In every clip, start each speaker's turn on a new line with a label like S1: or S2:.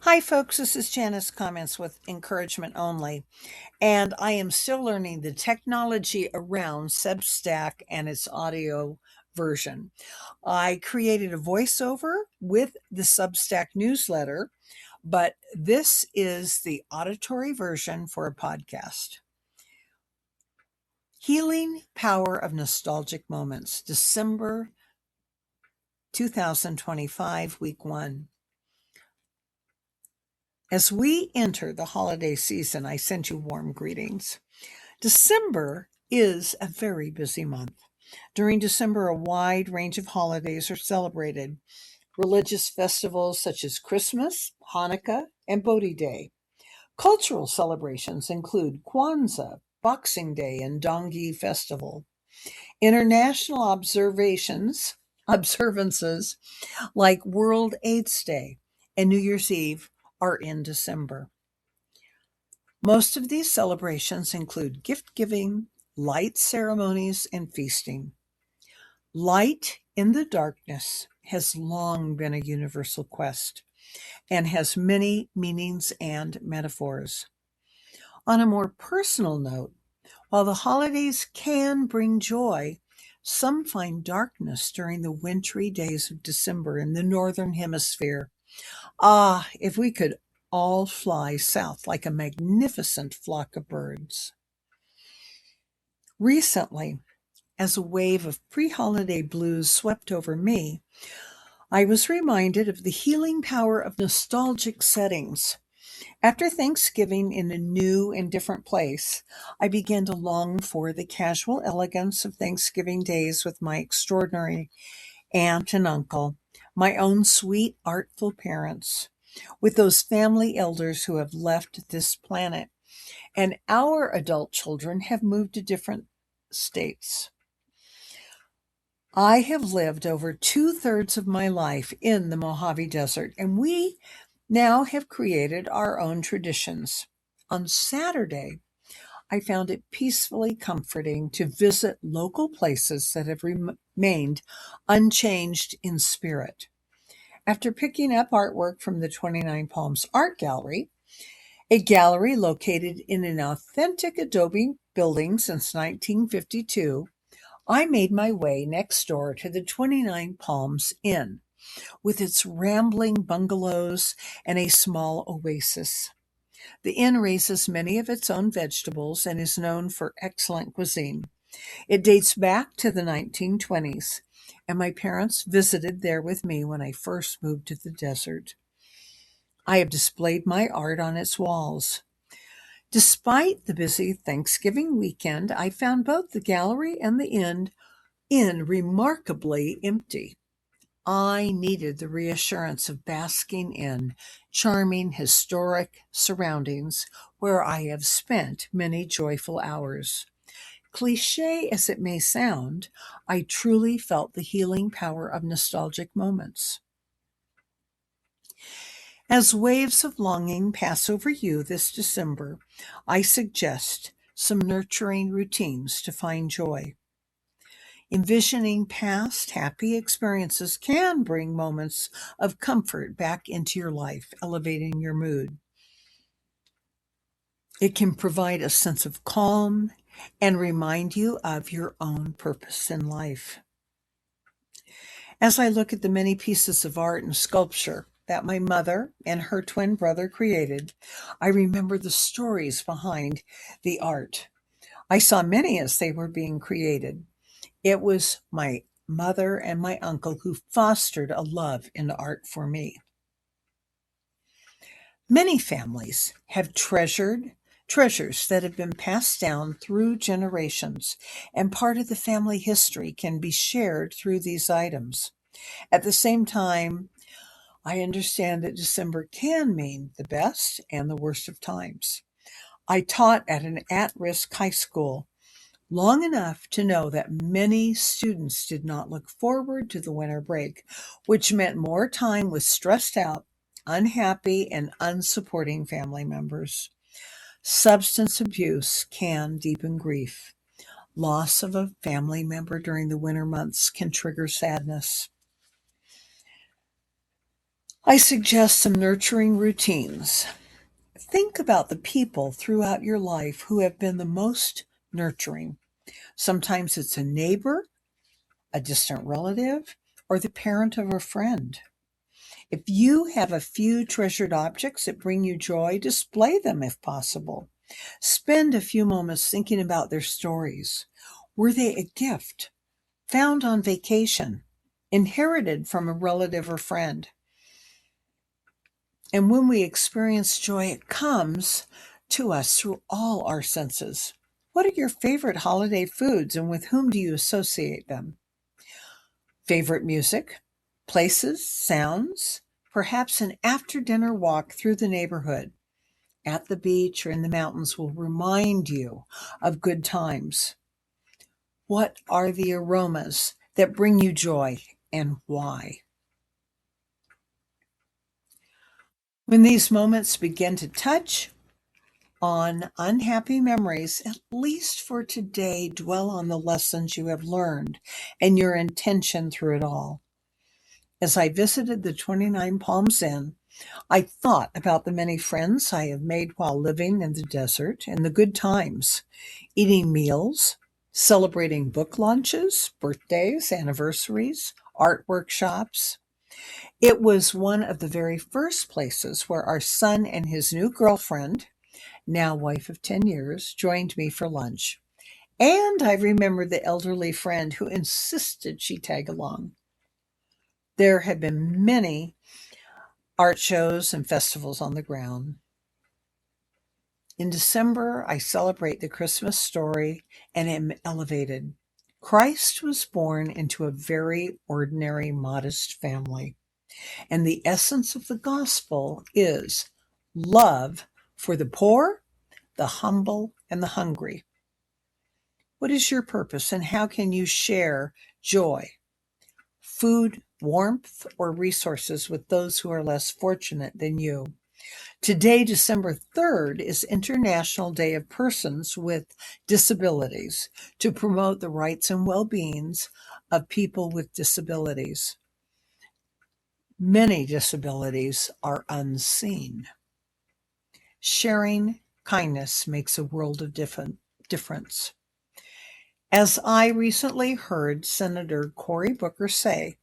S1: Hi, folks. This is Janice Comments with encouragement only. And I am still learning the technology around Substack and its audio version. I created a voiceover with the Substack newsletter, but this is the auditory version for a podcast. Healing Power of Nostalgic Moments, December 2025, Week 1. As we enter the holiday season, I send you warm greetings. December is a very busy month. During December, a wide range of holidays are celebrated. Religious festivals such as Christmas, Hanukkah, and Bodhi Day. Cultural celebrations include Kwanzaa, Boxing Day, and Dongi Festival. International observances like World AIDS Day and New Year's Eve are in December. Most of these celebrations include gift giving, light ceremonies, and feasting. Light in the darkness has long been a universal quest and has many meanings and metaphors. On a more personal note, while the holidays can bring joy, some find darkness during the wintry days of December in the Northern Hemisphere. Ah, if we could all fly south like a magnificent flock of birds. Recently, as a wave of pre-holiday blues swept over me, I was reminded of the healing power of nostalgic settings. After Thanksgiving in a new and different place, I began to long for the casual elegance of Thanksgiving days with my extraordinary aunt and uncle, my own sweet, artful parents, with those family elders who have left this planet, and our adult children have moved to different states. I have lived over two-thirds of my life in the Mojave Desert, and we now have created our own traditions. On Saturday, I found it peacefully comforting to visit local places that have remained unchanged in spirit. After picking up artwork from the 29 Palms Art Gallery, a gallery located in an authentic adobe building since 1952, I made my way next door to the 29 Palms Inn with its rambling bungalows and a small oasis. The inn raises many of its own vegetables and is known for excellent cuisine. It dates back to the 1920s, and my parents visited there with me when I first moved to the desert. I have displayed my art on its walls. Despite the busy Thanksgiving weekend, I found both the gallery and the inn remarkably empty. I needed the reassurance of basking in charming historic surroundings where I have spent many joyful hours. Cliche as it may sound, I truly felt the healing power of nostalgic moments. As waves of longing pass over you this December, I suggest some nurturing routines to find joy. Envisioning past happy experiences can bring moments of comfort back into your life, elevating your mood. It can provide a sense of calm and remind you of your own purpose in life. As I look at the many pieces of art and sculpture that my mother and her twin brother created, I remember the stories behind the art. I saw many as they were being created. It was my mother and my uncle who fostered a love in art for me. Many families have treasures that have been passed down through generations, and part of the family history can be shared through these items. At the same time, I understand that December can mean the best and the worst of times. I taught at an at-risk high school long enough to know that many students did not look forward to the winter break, which meant more time with stressed out, unhappy, and unsupporting family members. Substance abuse can deepen grief. Loss of a family member during the winter months can trigger sadness. I suggest some nurturing routines. Think about the people throughout your life who have been the most nurturing. Sometimes it's a neighbor, a distant relative, or the parent of a friend. If you have a few treasured objects that bring you joy, display them if possible. Spend a few moments thinking about their stories. Were they a gift, found on vacation, inherited from a relative or friend? And when we experience joy, it comes to us through all our senses. What are your favorite holiday foods and with whom do you associate them? Favorite music, places, sounds, perhaps an after dinner walk through the neighborhood, at the beach, or in the mountains will remind you of good times. What are the aromas that bring you joy and why? When these moments begin to touch on unhappy memories, at least for today, dwell on the lessons you have learned and your intention through it all. As I visited the 29 Palms Inn, I thought about the many friends I have made while living in the desert and the good times, eating meals, celebrating book launches, birthdays, anniversaries, art workshops. It was one of the very first places where our son and his new girlfriend, now wife of 10 years, joined me for lunch. And I remember the elderly friend who insisted she tag along. There have been many art shows and festivals on the ground. In December, I celebrate the Christmas story and am elevated. Christ was born into a very ordinary, modest family. And the essence of the gospel is love for the poor, the humble, and the hungry. What is your purpose and how can you share joy, food, warmth, or resources with those who are less fortunate than you? Today, December 3rd, is International Day of Persons with Disabilities to promote the rights and well-beings of people with disabilities. Many disabilities are unseen. Sharing kindness makes a world of difference. As I recently heard Senator Cory Booker say,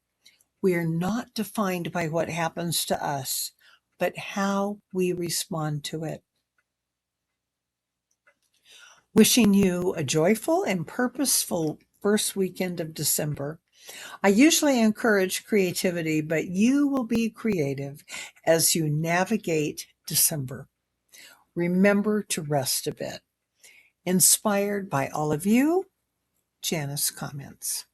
S1: we are not defined by what happens to us, but how we respond to it. Wishing you a joyful and purposeful first weekend of December. I usually encourage creativity, but you will be creative as you navigate December. Remember to rest a bit. Inspired by all of you, Janice comments.